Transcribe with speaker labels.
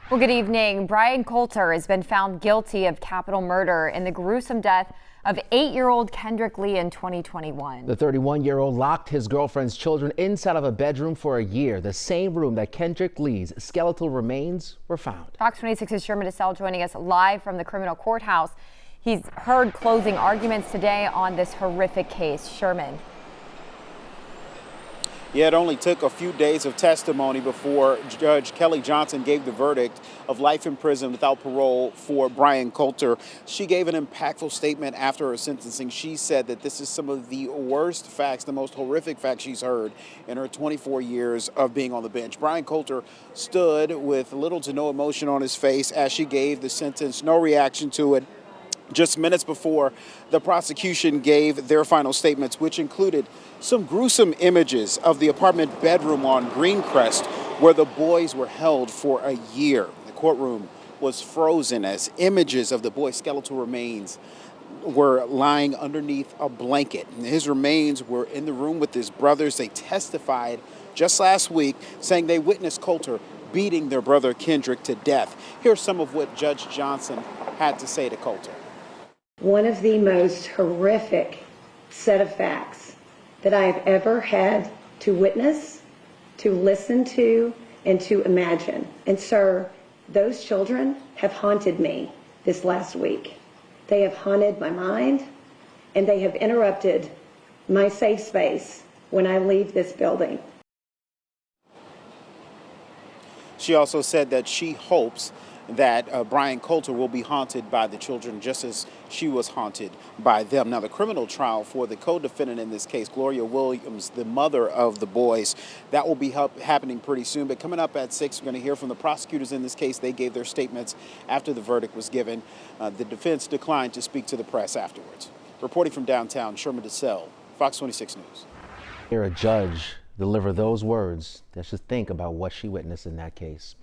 Speaker 1: Well, good evening. Brian Coulter has been found guilty of capital murder in the gruesome death of 8-year-old Kendrick Lee in 2021.
Speaker 2: The 31-year-old locked his girlfriend's children inside of a bedroom for a year, the same room that Kendrick Lee's skeletal remains were found.
Speaker 1: Fox 26's Sherman Desselle joining us live from the criminal courthouse. He's heard closing arguments today on this horrific case. Sherman.
Speaker 3: Yeah, it only took a few days of testimony before Judge Kelly Johnson gave the verdict of life in prison without parole for Brian Coulter. She gave an impactful statement after her sentencing. She said that this is some of the worst facts, the most horrific facts she's heard in her 24 years of being on the bench. Brian Coulter stood with little to no emotion on his face as she gave the sentence, no reaction to it. Just minutes before the prosecution gave their final statements, which included some gruesome images of the apartment bedroom on Greencrest where the boys were held for a year. The courtroom was frozen as images of the boys' skeletal remains were lying underneath a blanket. His remains were in the room with his brothers. They testified just last week saying they witnessed Coulter beating their brother Kendrick to death. Here's some of what Judge Johnson had to say to Coulter.
Speaker 4: One of the most horrific set of facts that I have ever had to witness, to listen to, and to imagine. And sir, those children have haunted me this last week. They have haunted my mind, and they have interrupted my safe space when I leave this building.
Speaker 3: She also said that she hopes that Brian Coulter will be haunted by the children just as she was haunted by them. Now, the criminal trial for the co-defendant in this case, Gloria Williams, the mother of the boys, that will be happening pretty soon. But coming up at 6, we're going to hear from the prosecutors in this case. They gave their statements after the verdict was given. The defense declined to speak to the press afterwards. Reporting from downtown, Sherman Desselle, Fox 26 News.
Speaker 2: Hear a judge deliver those words. Let's just think about what she witnessed in that case.